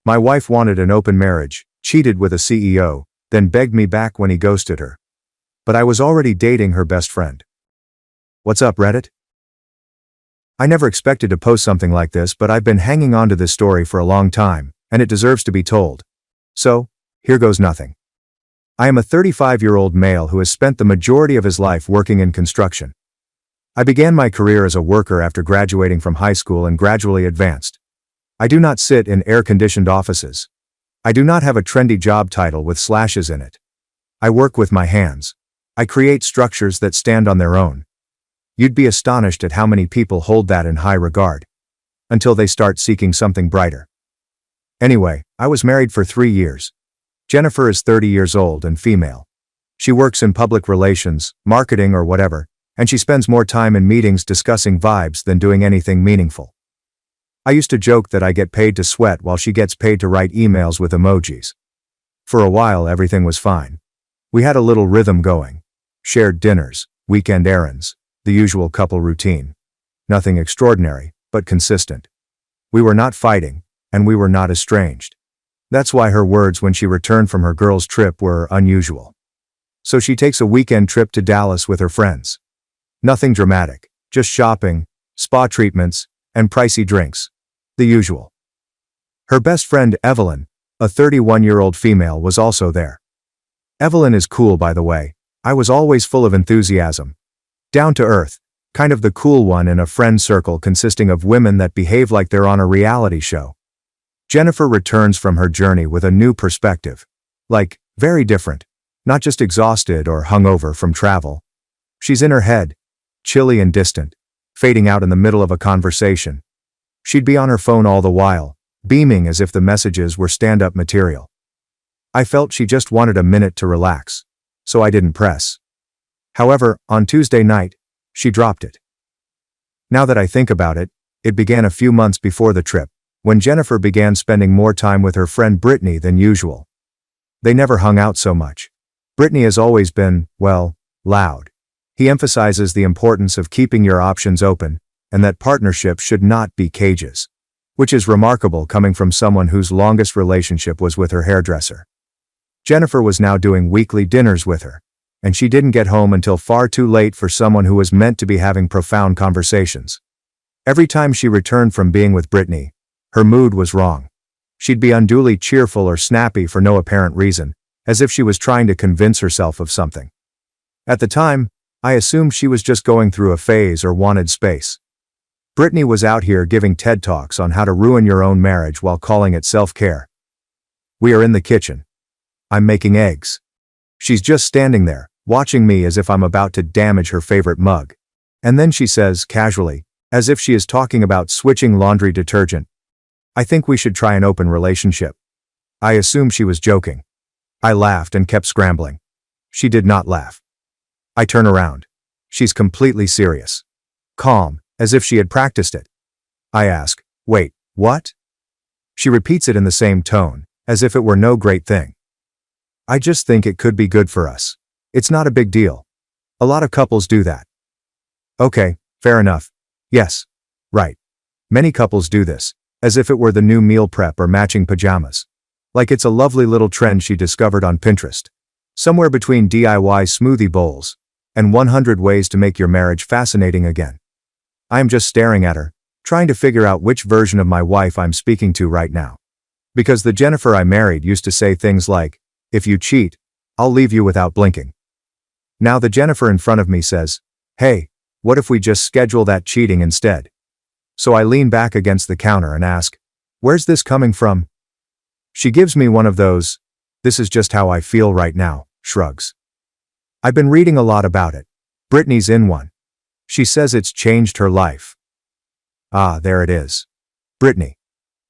My wife wanted an open marriage, cheated with a CEO, then begged me back when he ghosted her. But I was already dating her best friend. What's up, Reddit? I never expected to post something like this, but I've been hanging on to this story for a long time, and it deserves to be told. So, here goes nothing. I am a 35-year-old male who has spent the majority of his life working in construction. I began my career as a worker after graduating from high school and gradually advanced. I do not sit in air-conditioned offices. I do not have a trendy job title with slashes in it. I work with my hands. I create structures that stand on their own. You'd be astonished at how many people hold that in high regard. Until they start seeking something brighter. Anyway, I was married for 3 years. Jennifer is 30 years old and female. She works in public relations, marketing or whatever, and she spends more time in meetings discussing vibes than doing anything meaningful. I used to joke that I get paid to sweat while she gets paid to write emails with emojis. For a while everything was fine. We had a little rhythm going. Shared dinners, weekend errands, the usual couple routine. Nothing extraordinary, but consistent. We were not fighting, and we were not estranged. That's why her words when she returned from her girls' trip were unusual. So she takes a weekend trip to Dallas with her friends. Nothing dramatic, just shopping, spa treatments, and pricey drinks. The usual. Her best friend Evelyn, a 31-year-old female, was also there. Evelyn is cool, by the way. I was always full of enthusiasm. Down to earth, kind of the cool one in a friend circle consisting of women that behave like they're on a reality show. Jennifer returns from her journey with a new perspective. Like, very different. Not just exhausted or hungover from travel. She's in her head, chilly and distant, fading out in the middle of a conversation. She'd be on her phone all the while, beaming as if the messages were stand-up material. I felt she just wanted a minute to relax, so I didn't press. However, on Tuesday night, she dropped it. Now that I think about it, it began a few months before the trip, when Jennifer began spending more time with her friend Brittany than usual. They never hung out so much. Brittany has always been, well, loud. He emphasizes the importance of keeping your options open, and that partnerships should not be cages. Which is remarkable coming from someone whose longest relationship was with her hairdresser. Jennifer was now doing weekly dinners with her, and she didn't get home until far too late for someone who was meant to be having profound conversations. Every time she returned from being with Brittany, her mood was wrong. She'd be unduly cheerful or snappy for no apparent reason, as if she was trying to convince herself of something. At the time, I assumed she was just going through a phase or wanted space. Brittany was out here giving TED Talks on how to ruin your own marriage while calling it self-care. We are in the kitchen. I'm making eggs. She's just standing there, watching me as if I'm about to damage her favorite mug. And then she says, casually, as if she is talking about switching laundry detergent, "I think we should try an open relationship." I assumed she was joking. I laughed and kept scrambling. She did not laugh. I turn around. She's completely serious. Calm, as if she had practiced it. I ask, "Wait, what?" She repeats it in the same tone, as if it were no great thing. "I just think it could be good for us. It's not a big deal. A lot of couples do that." Okay, fair enough. Yes. Right. Many couples do this, as if it were the new meal prep or matching pajamas. Like it's a lovely little trend she discovered on Pinterest. Somewhere between DIY smoothie bowls and 100 ways to make your marriage fascinating again. I am just staring at her, trying to figure out which version of my wife I'm speaking to right now. Because the Jennifer I married used to say things like, "If you cheat, I'll leave you without blinking." Now the Jennifer in front of me says, "Hey, what if we just schedule that cheating instead?" So I lean back against the counter and ask, "Where's this coming from?" She gives me one of those, "This is just how I feel right now," shrugs. I've been reading a lot about it. Brittany's in one. She says it's changed her life. Ah, there it is. Brittany.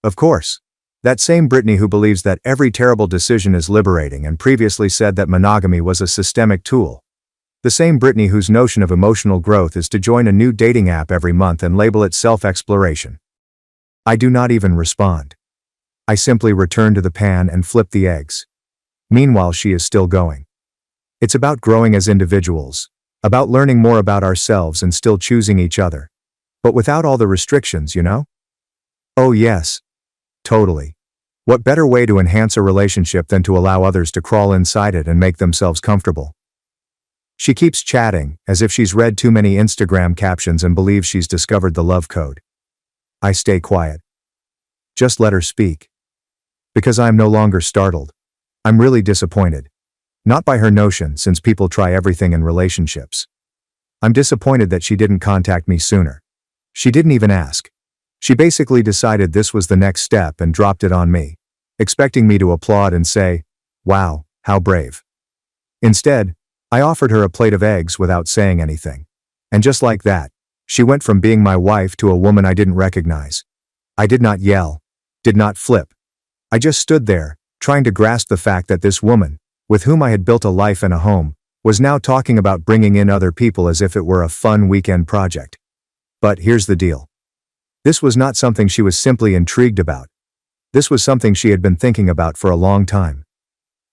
Of course. That same Brittany who believes that every terrible decision is liberating and previously said that monogamy was a systemic tool. The same Brittany whose notion of emotional growth is to join a new dating app every month and label it self-exploration. I do not even respond. I simply return to the pan and flip the eggs. Meanwhile, she is still going. It's about growing as individuals, about learning more about ourselves and still choosing each other. But without all the restrictions, you know? Oh yes. Totally. What better way to enhance a relationship than to allow others to crawl inside it and make themselves comfortable? She keeps chatting, as if she's read too many Instagram captions and believes she's discovered the love code. I stay quiet. Just let her speak. Because I am no longer startled. I'm really disappointed. Not by her notion, since people try everything in relationships. I'm disappointed that she didn't contact me sooner. She didn't even ask. She basically decided this was the next step and dropped it on me, expecting me to applaud and say, "Wow, how brave." Instead, I offered her a plate of eggs without saying anything. And just like that, she went from being my wife to a woman I didn't recognize. I did not yell, did not flip. I just stood there, trying to grasp the fact that this woman, with whom I had built a life and a home, was now talking about bringing in other people as if it were a fun weekend project. But here's the deal. This was not something she was simply intrigued about. This was something she had been thinking about for a long time.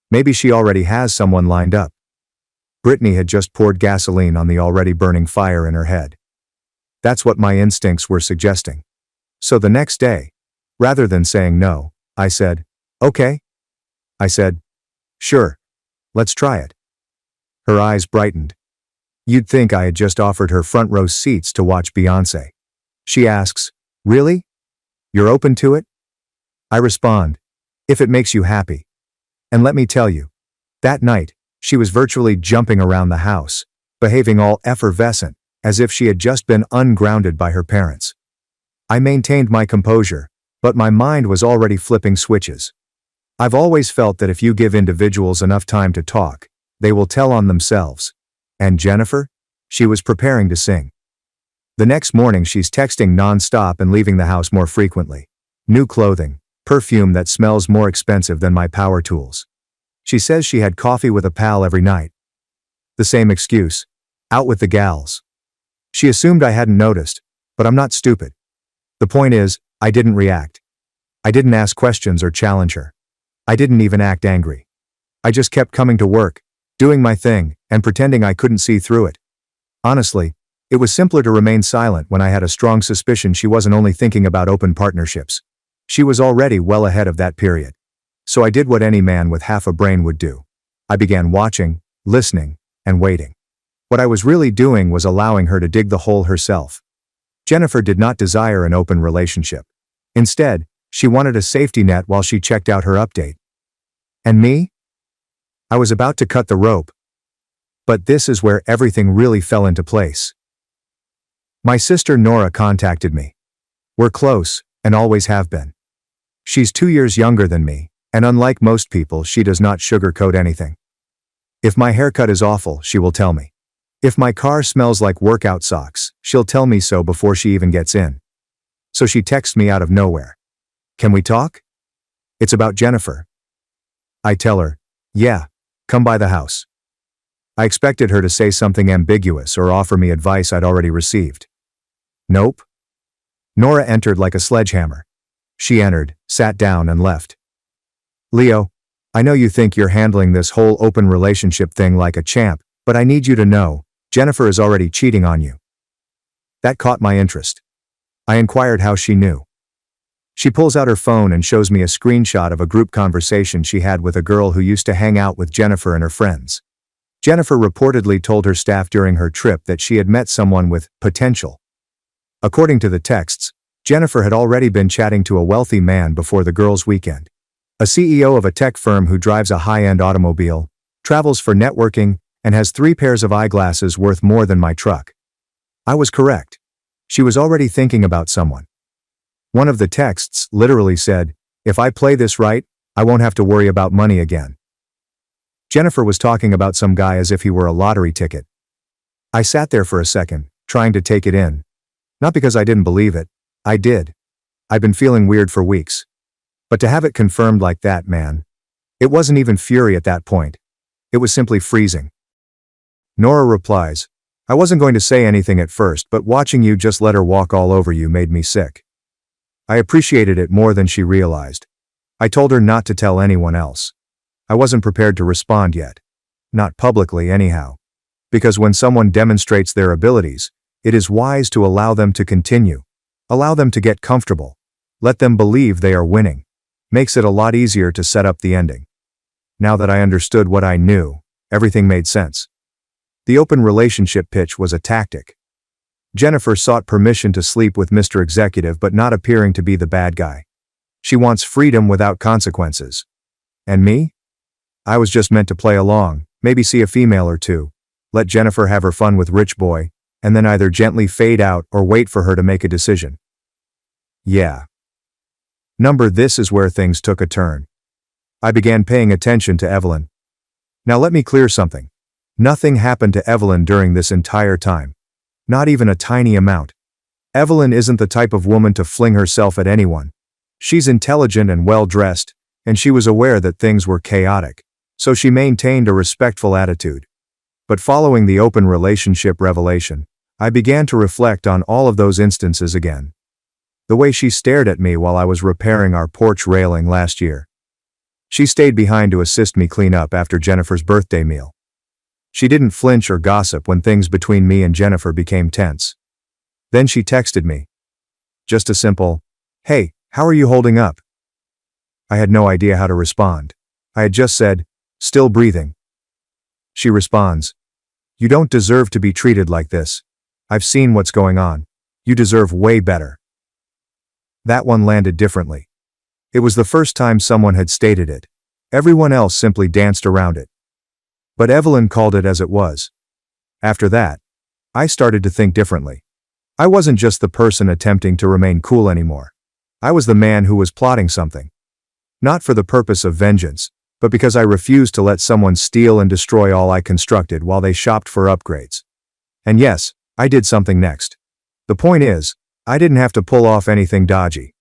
Maybe she already has someone lined up. Brittany had just poured gasoline on the already burning fire in her head. That's what my instincts were suggesting. So the next day, rather than saying no, I said, "Okay." I said, "Sure. Let's try it." Her eyes brightened. You'd think I had just offered her front row seats to watch Beyoncé. She asks, "Really? You're open to it?" I respond, "If it makes you happy." And let me tell you, that night, she was virtually jumping around the house, behaving all effervescent, as if she had just been ungrounded by her parents. I maintained my composure, but my mind was already flipping switches. I've always felt that if you give individuals enough time to talk, they will tell on themselves. And Jennifer? She was preparing to sing. The next morning she's texting non-stop and leaving the house more frequently. New clothing, perfume that smells more expensive than my power tools. She says she had coffee with a pal every night. The same excuse. Out with the gals. She assumed I hadn't noticed, but I'm not stupid. The point is, I didn't react. I didn't ask questions or challenge her. I didn't even act angry. I just kept coming to work, doing my thing, and pretending I couldn't see through it. Honestly, it was simpler to remain silent when I had a strong suspicion she wasn't only thinking about open partnerships. She was already well ahead of that period. So I did what any man with half a brain would do. I began watching, listening, and waiting. What I was really doing was allowing her to dig the hole herself. Jennifer did not desire an open relationship. Instead, she wanted a safety net while she checked out her update. And me? I was about to cut the rope. But this is where everything really fell into place. My sister Nora contacted me. We're close, and always have been. She's 2 years younger than me, and unlike most people, she does not sugarcoat anything. If my haircut is awful, she will tell me. If my car smells like workout socks, she'll tell me so before she even gets in. So she texts me out of nowhere. "Can we talk?" It's about Jennifer. I tell her, "Yeah, come by the house." I expected her to say something ambiguous or offer me advice I'd already received. Nope. Nora entered like a sledgehammer. She entered, sat down, and left. "Leo, I know you think you're handling this whole open relationship thing like a champ, but I need you to know, Jennifer is already cheating on you." That caught my interest. I inquired how she knew. She pulls out her phone and shows me a screenshot of a group conversation she had with a girl who used to hang out with Jennifer and her friends. Jennifer reportedly told her staff during her trip that she had met someone with potential. According to the texts, Jennifer had already been chatting to a wealthy man before the girls' weekend. A CEO of a tech firm who drives a high-end automobile, travels for networking, and has 3 pairs of eyeglasses worth more than my truck. I was correct. She was already thinking about someone. One of the texts literally said, "If I play this right, I won't have to worry about money again." Jennifer was talking about some guy as if he were a lottery ticket. I sat there for a second, trying to take it in. Not because I didn't believe it. I did. I'd been feeling weird for weeks. But to have it confirmed like that, man. It wasn't even fury at that point. It was simply freezing. Nora replies, "I wasn't going to say anything at first, but watching you just let her walk all over you made me sick." I appreciated it more than she realized. I told her not to tell anyone else. I wasn't prepared to respond yet. Not publicly anyhow. Because when someone demonstrates their abilities, it is wise to allow them to continue. Allow them to get comfortable. Let them believe they are winning. Makes it a lot easier to set up the ending. Now that I understood what I knew, everything made sense. The open relationship pitch was a tactic. Jennifer sought permission to sleep with Mr. Executive but not appearing to be the bad guy. She wants freedom without consequences. And me? I was just meant to play along, maybe see a female or two, let Jennifer have her fun with Rich Boy, and then either gently fade out or wait for her to make a decision. Yeah. This is where things took a turn. I began paying attention to Evelyn. Now let me clear something. Nothing happened to Evelyn during this entire time. Not even a tiny amount. Evelyn isn't the type of woman to fling herself at anyone. She's intelligent and well-dressed, and she was aware that things were chaotic, so she maintained a respectful attitude. But following the open relationship revelation, I began to reflect on all of those instances again. The way she stared at me while I was repairing our porch railing last year. She stayed behind to assist me clean up after Jennifer's birthday meal. She didn't flinch or gossip when things between me and Jennifer became tense. Then she texted me. Just a simple, "Hey, how are you holding up?" I had no idea how to respond. I had just said, "Still breathing." She responds, "You don't deserve to be treated like this. I've seen what's going on. You deserve way better." That one landed differently. It was the first time someone had stated it. Everyone else simply danced around it. But Evelyn called it as it was. After that, I started to think differently. I wasn't just the person attempting to remain cool anymore. I was the man who was plotting something. Not for the purpose of vengeance, but because I refused to let someone steal and destroy all I constructed while they shopped for upgrades. And yes, I did something next. The point is, I didn't have to pull off anything dodgy.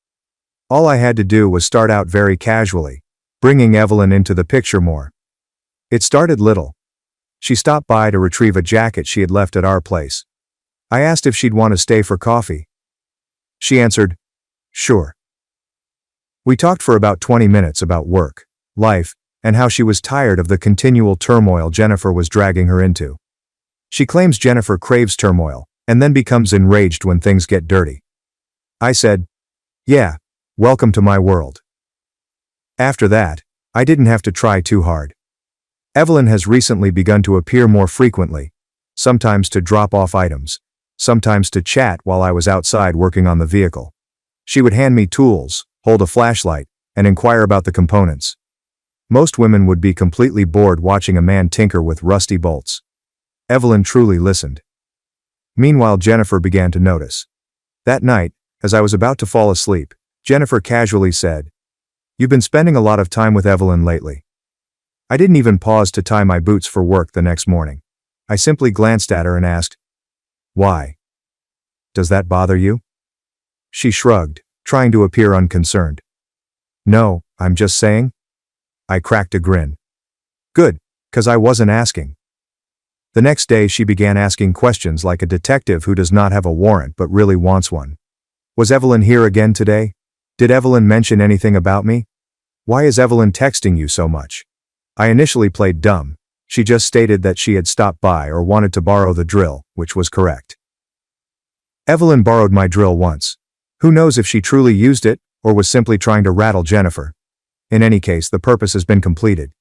All I had to do was start out very casually, bringing Evelyn into the picture more. It started little. She stopped by to retrieve a jacket she had left at our place. I asked if she'd want to stay for coffee. She answered, "Sure." We talked for about 20 minutes about work, life, and how she was tired of the continual turmoil Jennifer was dragging her into. She claims Jennifer craves turmoil, and then becomes enraged when things get dirty. I said, "Yeah, welcome to my world." After that, I didn't have to try too hard. Evelyn has recently begun to appear more frequently, sometimes to drop off items, sometimes to chat while I was outside working on the vehicle. She would hand me tools, hold a flashlight, and inquire about the components. Most women would be completely bored watching a man tinker with rusty bolts. Evelyn truly listened. Meanwhile, Jennifer began to notice. That night, as I was about to fall asleep, Jennifer casually said, "You've been spending a lot of time with Evelyn lately." I didn't even pause to tie my boots for work the next morning. I simply glanced at her and asked, "Why? Does that bother you?" She shrugged, trying to appear unconcerned. "No, I'm just saying." I cracked a grin. Good, 'cause I wasn't asking. The next day she began asking questions like a detective who does not have a warrant but really wants one. Was Evelyn here again today? Did Evelyn mention anything about me? Why is Evelyn texting you so much? I initially played dumb. She just stated that she had stopped by or wanted to borrow the drill, which was correct. Evelyn borrowed my drill once. Who knows if she truly used it, or was simply trying to rattle Jennifer. In any case, the purpose has been completed.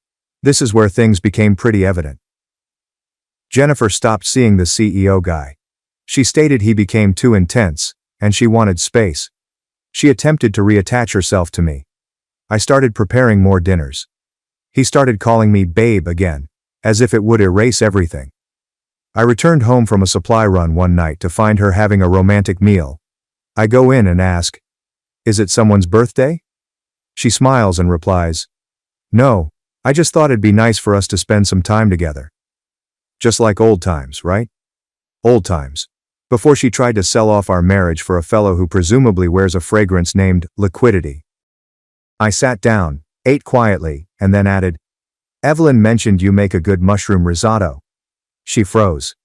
This is where things became pretty evident. Jennifer stopped seeing the CEO guy. She stated he became too intense, and she wanted space. She attempted to reattach herself to me. I started preparing more dinners. He started calling me babe again, as if it would erase everything. I returned home from a supply run one night to find her having a romantic meal. I go in and ask, "Is it someone's birthday?" She smiles and replies, "No, I just thought it'd be nice for us to spend some time together." Just like old times, right? Old times. Before she tried to sell off our marriage for a fellow who presumably wears a fragrance named Liquidity. I sat down, ate quietly, and then added, "Evelyn mentioned you make a good mushroom risotto." She froze.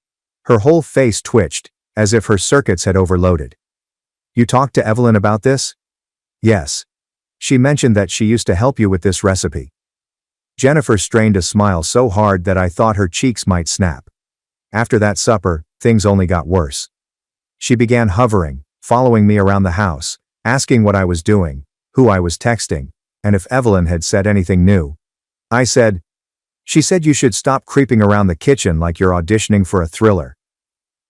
Her whole face twitched, as if her circuits had overloaded. "You talked to Evelyn about this?" "Yes. She mentioned that she used to help you with this recipe." Jennifer strained a smile so hard that I thought her cheeks might snap. After that supper, things only got worse. She began hovering, following me around the house, asking what I was doing, who I was texting, and if Evelyn had said anything new. I said, "She said you should stop creeping around the kitchen like you're auditioning for a thriller."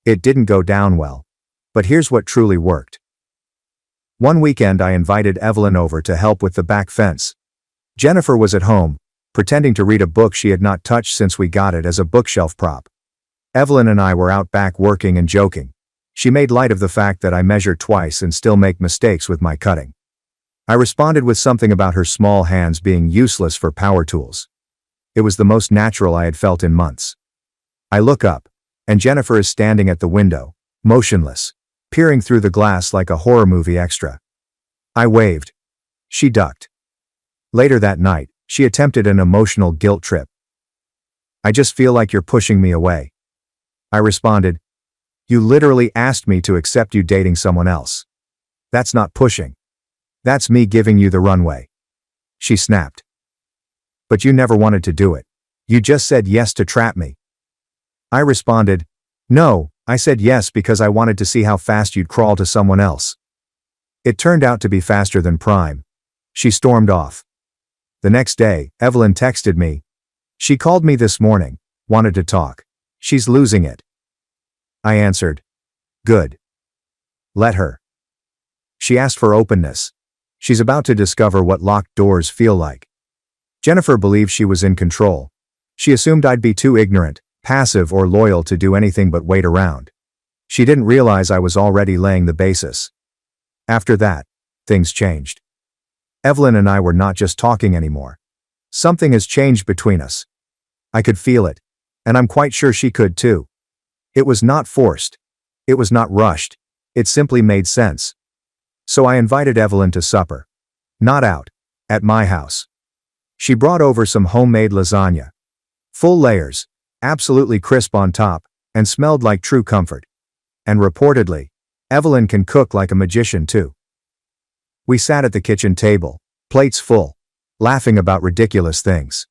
It didn't go down well. But here's what truly worked. One weekend I invited Evelyn over to help with the back fence. Jennifer was at home, pretending to read a book she had not touched since we got it as a bookshelf prop. Evelyn and I were out back working and joking. She made light of the fact that I measure twice and still make mistakes with my cutting. I responded with something about her small hands being useless for power tools. It was the most natural I had felt in months. I look up, and Jennifer is standing at the window, motionless, peering through the glass like a horror movie extra. I waved. She ducked. Later that night, she attempted an emotional guilt trip. "I just feel like you're pushing me away." I responded, "You literally asked me to accept you dating someone else. That's not pushing. That's me giving you the runway." She snapped. "But you never wanted to do it. You just said yes to trap me." I responded, "No, I said yes because I wanted to see how fast you'd crawl to someone else." It turned out to be faster than Prime. She stormed off. The next day, Evelyn texted me. "She called me this morning, wanted to talk. She's losing it." I answered, "Good. Let her." She asked for openness. She's about to discover what locked doors feel like. Jennifer believed she was in control. She assumed I'd be too ignorant, passive, or loyal to do anything but wait around. She didn't realize I was already laying the basis. After that, things changed. Evelyn and I were not just talking anymore. Something has changed between us. I could feel it, and I'm quite sure she could too. It was not forced. It was not rushed. It simply made sense. So I invited Evelyn to supper. Not out. At my house. She brought over some homemade lasagna. Full layers, absolutely crisp on top, and smelled like true comfort. And reportedly, Evelyn can cook like a magician too. We sat at the kitchen table, plates full, laughing about ridiculous things.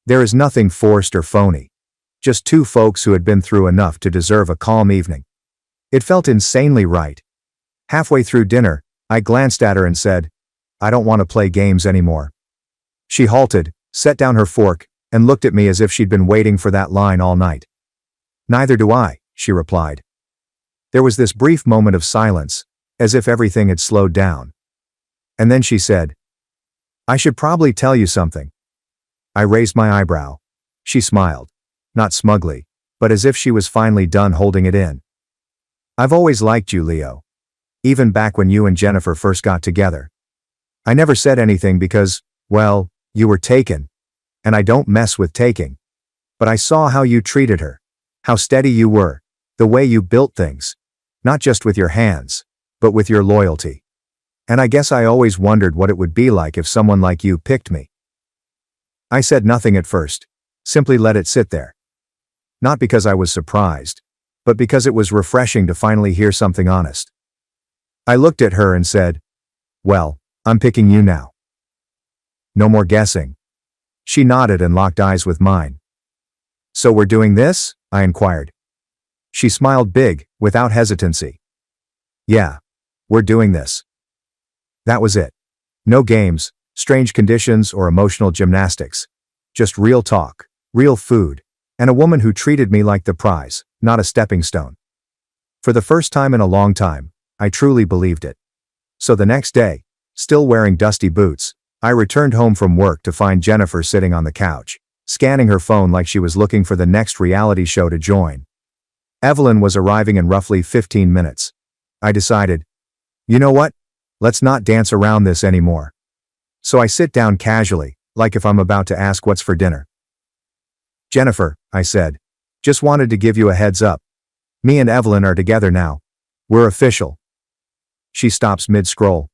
There is nothing forced or phony. Just two folks who had been through enough to deserve a calm evening. It felt insanely right. Halfway through dinner, I glanced at her and said, "I don't want to play games anymore." She halted, set down her fork, and looked at me as if she'd been waiting for that line all night. "Neither do I," she replied. There was this brief moment of silence, as if everything had slowed down. And then she said, "I should probably tell you something." I raised my eyebrow. She smiled. Not smugly, but as if she was finally done holding it in. "I've always liked you, Leo. Even back when you and Jennifer first got together. I never said anything because, well, you were taken. And I don't mess with taking. But I saw how you treated her. How steady you were. The way you built things. Not just with your hands, but with your loyalty. And I guess I always wondered what it would be like if someone like you picked me." I said nothing at first. Simply let it sit there. Not because I was surprised, but because it was refreshing to finally hear something honest. I looked at her and said, "Well, I'm picking you now." No more guessing. She nodded and locked eyes with mine. "So we're doing this?" I inquired. She smiled big, without hesitancy. "Yeah, we're doing this." That was it. No games, strange conditions, or emotional gymnastics. Just real talk, real food, and a woman who treated me like the prize, not a stepping stone. For the first time in a long time, I truly believed it. So the next day, still wearing dusty boots, I returned home from work to find Jennifer sitting on the couch, scanning her phone like she was looking for the next reality show to join. Evelyn was arriving in roughly 15 minutes. I decided, you know what? Let's not dance around this anymore. So I sit down casually, like if I'm about to ask what's for dinner. "Jennifer," I said, "just wanted to give you a heads up. Me and Evelyn are together now. We're official." She stops mid-scroll.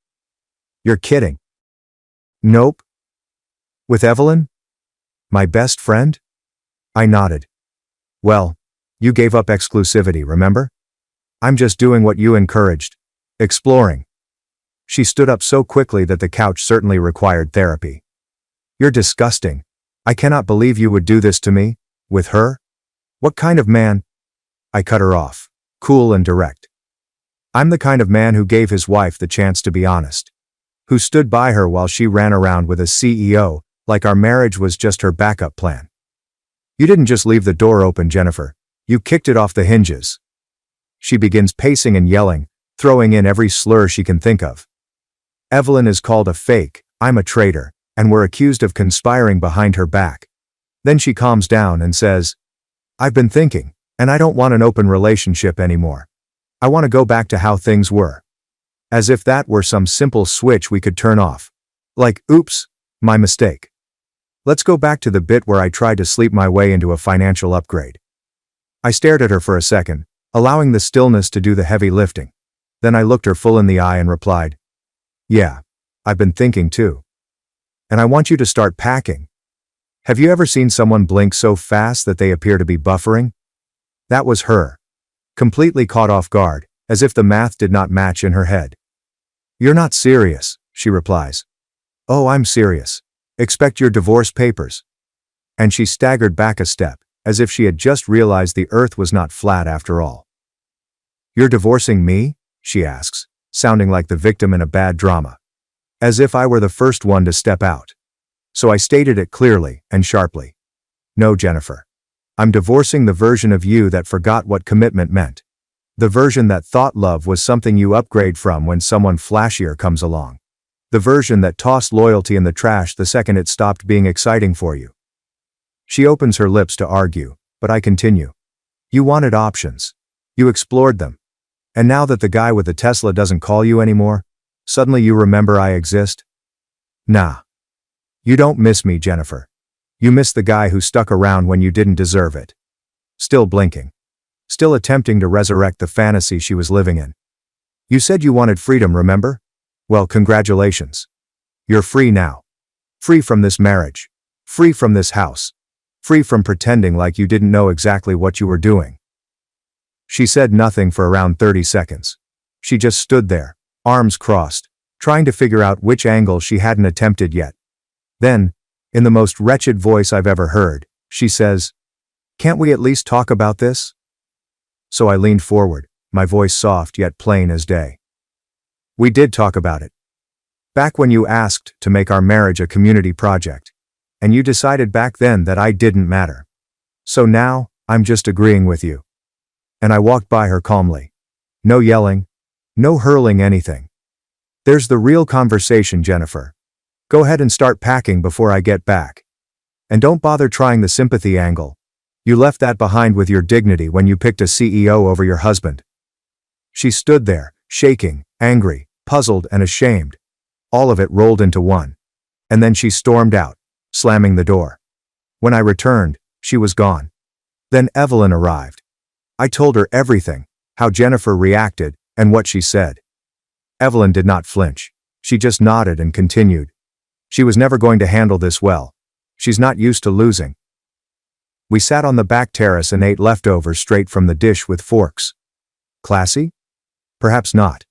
"You're kidding." "Nope." "With Evelyn? My best friend?" I nodded. "Well, you gave up exclusivity, remember? I'm just doing what you encouraged. Exploring." She stood up so quickly that the couch certainly required therapy. "You're disgusting. I cannot believe you would do this to me, with her. What kind of man?" I cut her off, cool and direct. "I'm the kind of man who gave his wife the chance to be honest. who stood by her while she ran around with a CEO, like our marriage was just her backup plan. You didn't just leave the door open, Jennifer. You kicked it off the hinges. She begins pacing and yelling, throwing in every slur she can think of. Evelyn is called a fake, I'm a traitor, and we're accused of conspiring behind her back. Then she calms down and says, I've been thinking, and I don't want an open relationship anymore. I want to go back to how things were. As if that were some simple switch we could turn off. Like, oops, my mistake. Let's go back to the bit where I tried to sleep my way into a financial upgrade. I stared at her for a second, allowing the stillness to do the heavy lifting. Then I looked her full in the eye and replied, Yeah, I've been thinking too. And I want you to start packing. Have you ever seen someone blink so fast that they appear to be buffering? That was her. Completely caught off guard, as if the math did not match in her head. You're not serious, she replies. Oh, I'm serious. Expect your divorce papers. And she staggered back a step, as if she had just realized the earth was not flat after all. You're divorcing me? She asks, sounding like the victim in a bad drama. As if I were the first one to step out. So I stated it clearly and sharply. No, Jennifer. I'm divorcing the version of you that forgot what commitment meant. The version that thought love was something you upgrade from when someone flashier comes along. The version that tossed loyalty in the trash the second it stopped being exciting for you. She opens her lips to argue, but I continue. You wanted options. You explored them. And now that the guy with the Tesla doesn't call you anymore, suddenly you remember I exist? Nah. You don't miss me, Jennifer. You miss the guy who stuck around when you didn't deserve it. Still blinking. Still attempting to resurrect the fantasy she was living in. You said you wanted freedom, remember? Well, congratulations. You're free now. Free from this marriage. Free from this house. Free from pretending like you didn't know exactly what you were doing. She said nothing for around 30 seconds. She just stood there, arms crossed, trying to figure out which angle she hadn't attempted yet. Then, in the most wretched voice I've ever heard, she says, Can't we at least talk about this? So I leaned forward, my voice soft yet plain as day. We did talk about it. Back when you asked to make our marriage a community project. And you decided back then that I didn't matter. So now, I'm just agreeing with you. And I walked by her calmly. No yelling. No hurling anything. There's the real conversation, Jennifer. Go ahead and start packing before I get back. And don't bother trying the sympathy angle. You left that behind with your dignity when you picked a CEO over your husband. She stood there, shaking, angry, puzzled and ashamed. All of it rolled into one. And then she stormed out, slamming the door. When I returned, she was gone. Then Evelyn arrived. I told her everything, how Jennifer reacted, and what she said. Evelyn did not flinch. She just nodded and continued. She was never going to handle this well. She's not used to losing. We sat on the back terrace and ate leftovers straight from the dish with forks. Classy? Perhaps not.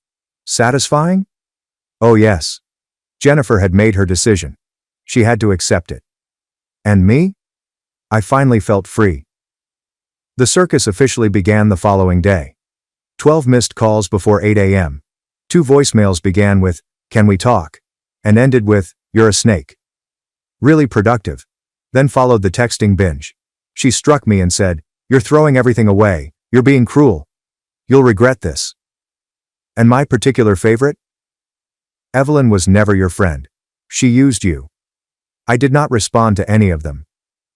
Satisfying? Oh yes. Jennifer had made her decision. She had to accept it. And me? I finally felt free. The circus officially began the following day. 12 missed calls before 8 a.m. 2 voicemails began with, Can we talk? And ended with, You're a snake. Really productive. Then followed the texting binge. She struck me and said, You're throwing everything away, you're being cruel. You'll regret this. And my particular favorite? Evelyn was never your friend. She used you. I did not respond to any of them.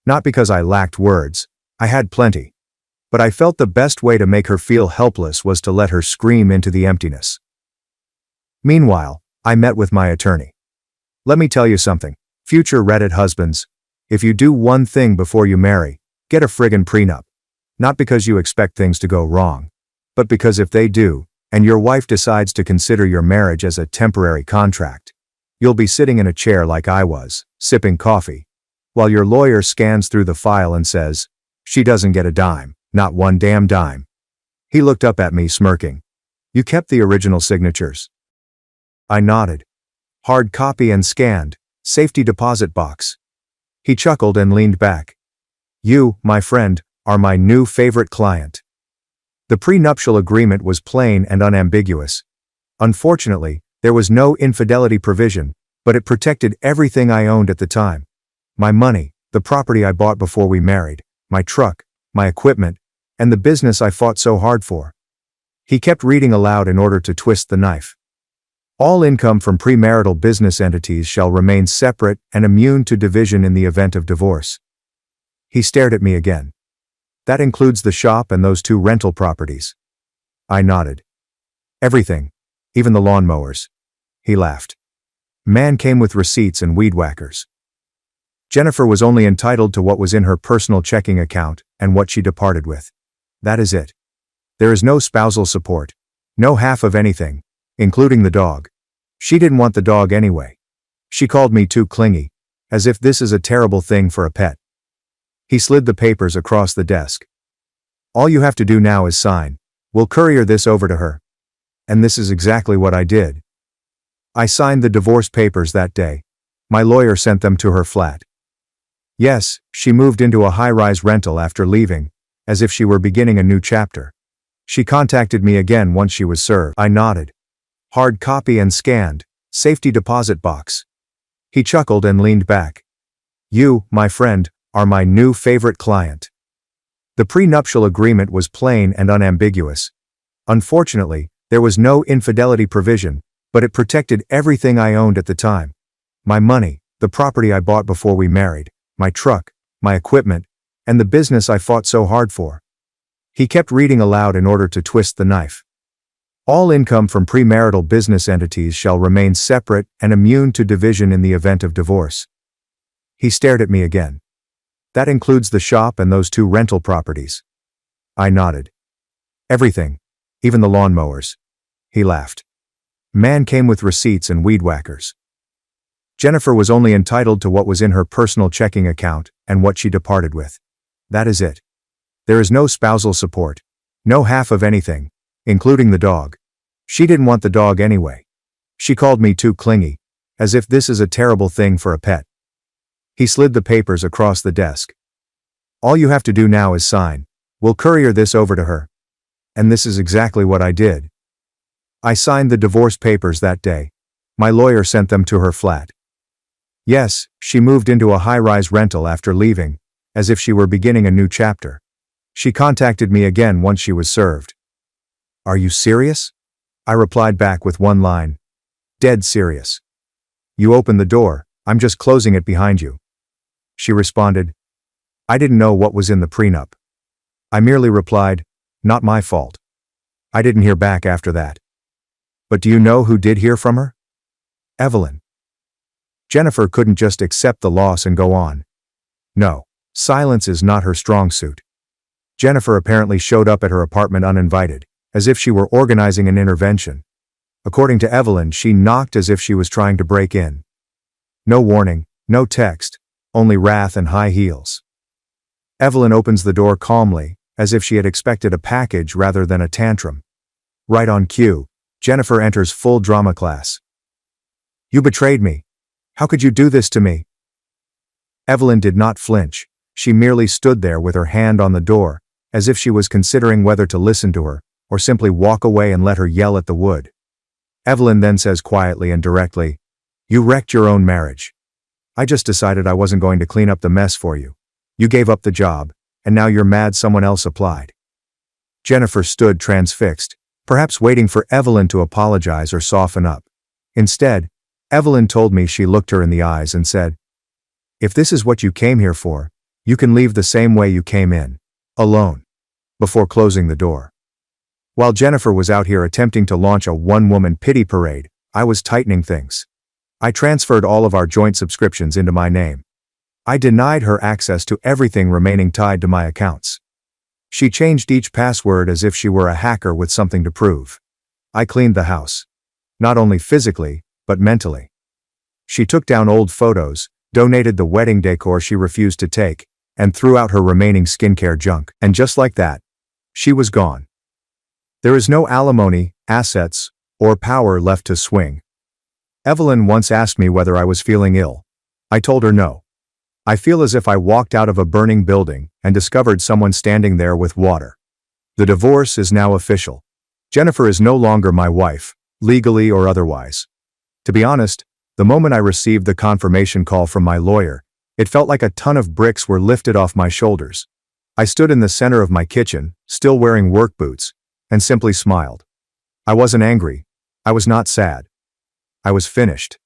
Not because I lacked words. I had plenty. But I felt the best way to make her feel helpless was to let her scream into the emptiness. Meanwhile, I met with my attorney. Let me tell you something, future Reddit husbands. If you do one thing before you marry, get a friggin' prenup. Not because you expect things to go wrong. But because if they do, and your wife decides to consider your marriage as a temporary contract, you'll be sitting in a chair like I was, sipping coffee, while your lawyer scans through the file and says, She doesn't get a dime, not one damn dime. He looked up at me smirking. You kept the original signatures. I nodded. Hard copy and scanned, safety deposit box. He chuckled and leaned back. You, my friend, are my new favorite client. The prenuptial agreement was plain and unambiguous. Unfortunately, There was no infidelity provision, but it protected everything I owned at the time. My money, the property I bought before we married, my truck, my equipment, and the business I fought so hard for. He kept reading aloud in order to twist the knife. All income from premarital business entities shall remain separate and immune to division in the event of divorce. He stared at me again. That includes the shop and those 2 rental properties. I nodded. Everything, even the lawnmowers. He laughed. Man came with receipts and weed whackers. Jennifer was only entitled to what was in her personal checking account and what she departed with. That is it. There is no spousal support. No half of anything, including the dog. She didn't want the dog anyway. She called me too clingy, as if this is a terrible thing for a pet. He slid the papers across the desk. All you have to do now is sign. We'll courier this over to her. And this is exactly what I did. I signed the divorce papers that day. My lawyer sent them to her flat. Yes, she moved into a high-rise rental after leaving, as if she were beginning a new chapter. She contacted me again once she was served. I nodded. Hard copy and scanned. Safety deposit box. He chuckled and leaned back. You, my friend, are my new favorite client. The prenuptial agreement was plain and unambiguous. Unfortunately, there was no infidelity provision, but it protected everything I owned at the time. My money, the property I bought before we married, my truck, my equipment, and the business I fought so hard for. He kept reading aloud in order to twist the knife. All income from premarital business entities shall remain separate and immune to division in the event of divorce. He stared at me again. That includes the shop and those 2 rental properties. I nodded. Everything, even the lawnmowers. He laughed. Man came with receipts and weed whackers. Jennifer was only entitled to what was in her personal checking account and what she departed with. That is it. There is no spousal support. No half of anything, including the dog. She didn't want the dog anyway. She called me too clingy, as if this is a terrible thing for a pet. He slid the papers across the desk. All you have to do now is sign. We'll courier this over to her. And this is exactly what I did. I signed the divorce papers that day. My lawyer sent them to her flat. Yes, she moved into a high-rise rental after leaving, as if she were beginning a new chapter. She contacted me again once she was served. Are you serious? I replied back with one line. Dead serious. You opened the door, I'm just closing it behind you. She responded. I didn't know what was in the prenup. I merely replied, not my fault. I didn't hear back after that. But do you know who did hear from her? Evelyn. Jennifer couldn't just accept the loss and go on. No, silence is not her strong suit. Jennifer apparently showed up at her apartment uninvited, as if she were organizing an intervention. According to Evelyn, she knocked as if she was trying to break in. No warning, no text, only wrath and high heels. Evelyn opens the door calmly, as if she had expected a package rather than a tantrum. Right on cue, Jennifer enters full drama class. You betrayed me. How could you do this to me? Evelyn did not flinch. She merely stood there with her hand on the door, as if she was considering whether to listen to her, or simply walk away and let her yell at the wood. Evelyn then says quietly and directly, You wrecked your own marriage. I just decided I wasn't going to clean up the mess for you. You gave up the job, and now you're mad someone else applied. Jennifer stood transfixed, perhaps waiting for Evelyn to apologize or soften up. Instead, Evelyn told me she looked her in the eyes and said, If this is what you came here for, you can leave the same way you came in, alone, before closing the door. While Jennifer was out here attempting to launch a one-woman pity parade, I was tightening things. I transferred all of our joint subscriptions into my name. I denied her access to everything remaining tied to my accounts. She changed each password as if she were a hacker with something to prove. I cleaned the house. Not only physically, but mentally. She took down old photos, donated the wedding decor she refused to take, and threw out her remaining skincare junk. And just like that, she was gone. There is no alimony, assets, or power left to swing. Evelyn once asked me whether I was feeling ill. I told her no. I feel as if I walked out of a burning building and discovered someone standing there with water. The divorce is now official. Jennifer is no longer my wife, legally or otherwise. To be honest, the moment I received the confirmation call from my lawyer, it felt like a ton of bricks were lifted off my shoulders. I stood in the center of my kitchen, still wearing work boots, and simply smiled. I wasn't angry. I was not sad. I was finished.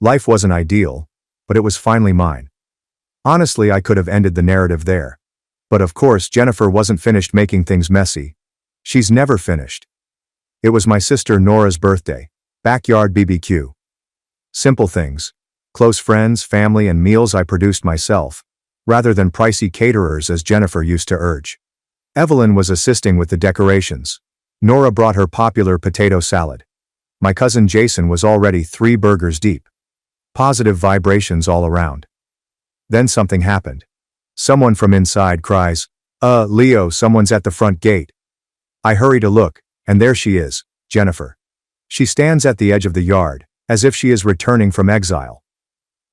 Life wasn't ideal, but it was finally mine. Honestly, I could have ended the narrative there. But of course, Jennifer wasn't finished making things messy. She's never finished. It was my sister Nora's birthday. Backyard BBQ. Simple things. Close friends, family, and meals I produced myself, rather than pricey caterers as Jennifer used to urge. Evelyn was assisting with the decorations. Nora brought her popular potato salad. My cousin Jason was already 3 burgers deep. Positive vibrations all around. Then something happened. Someone from inside cries, Leo, someone's at the front gate. I hurry to look, and there she is, Jennifer. She stands at the edge of the yard, as if she is returning from exile.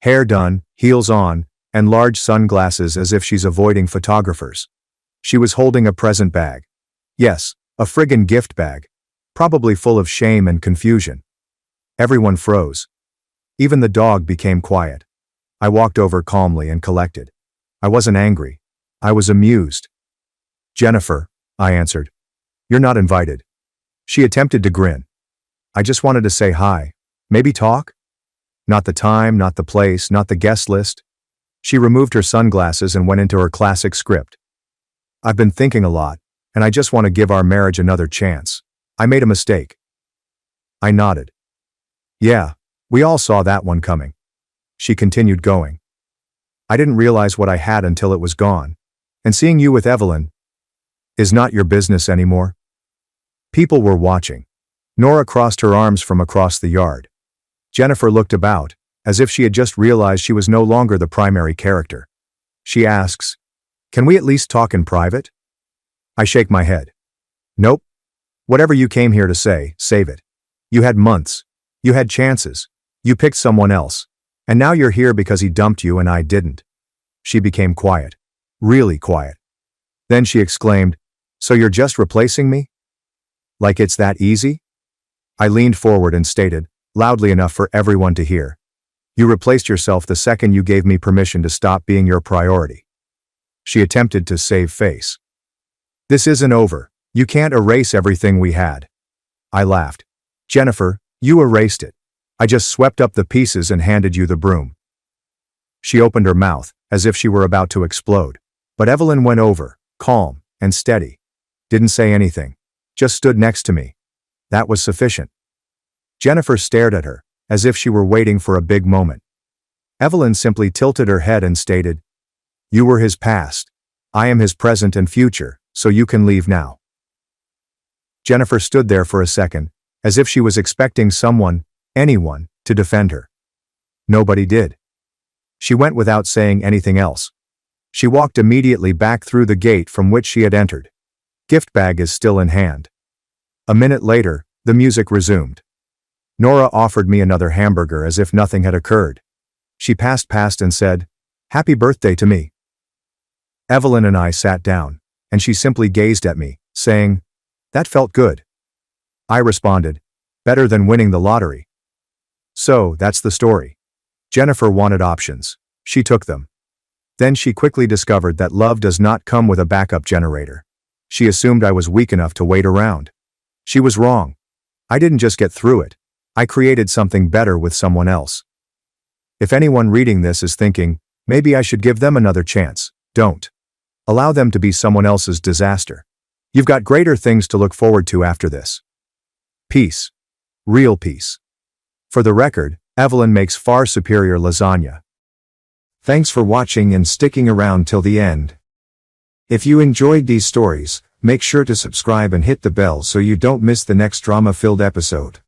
Hair done, heels on, and large sunglasses as if she's avoiding photographers. She was holding a present bag. Yes, a friggin' gift bag. Probably full of shame and confusion. Everyone froze. Even the dog became quiet. I walked over calmly and collected. I wasn't angry. I was amused. Jennifer, I answered. You're not invited. She attempted to grin. I just wanted to say hi. Maybe talk? Not the time, not the place, not the guest list. She removed her sunglasses and went into her classic script. I've been thinking a lot, and I just want to give our marriage another chance. I made a mistake. I nodded. Yeah, we all saw that one coming. She continued going. I didn't realize what I had until it was gone. And seeing you with Evelyn is not your business anymore. People were watching. Nora crossed her arms from across the yard. Jennifer looked about, as if she had just realized she was no longer the primary character. She asks, "Can we at least talk in private?" I shake my head. Nope. Whatever you came here to say, save it. You had months. You had chances. You picked someone else. And now you're here because he dumped you and I didn't. She became quiet. Really quiet. Then she exclaimed, "So you're just replacing me? Like it's that easy?" I leaned forward and stated, loudly enough for everyone to hear. You replaced yourself the second you gave me permission to stop being your priority. She attempted to save face. This isn't over. You can't erase everything we had. I laughed. Jennifer, you erased it. I just swept up the pieces and handed you the broom. She opened her mouth, as if she were about to explode. But Evelyn went over, calm and steady. Didn't say anything. Just stood next to me. That was sufficient. Jennifer stared at her, as if she were waiting for a big moment. Evelyn simply tilted her head and stated, "You were his past. I am his present and future, so you can leave now." Jennifer stood there for a second, as if she was expecting someone, anyone, to defend her. Nobody did. She went without saying anything else. She walked immediately back through the gate from which she had entered. Gift bag is still in hand. A minute later, the music resumed. Nora offered me another hamburger as if nothing had occurred. She passed past and said, "Happy birthday to me." Evelyn and I sat down, and she simply gazed at me, saying, "That felt good." I responded, "Better than winning the lottery." So, that's the story. Jennifer wanted options. She took them. Then she quickly discovered that love does not come with a backup generator. She assumed I was weak enough to wait around. She was wrong. I didn't just get through it. I created something better with someone else. If anyone reading this is thinking, maybe I should give them another chance, don't. Allow them to be someone else's disaster. You've got greater things to look forward to after this. Peace. Real peace. For the record, Evelyn makes far superior lasagna. Thanks for watching and sticking around till the end. If you enjoyed these stories, make sure to subscribe and hit the bell so you don't miss the next drama-filled episode.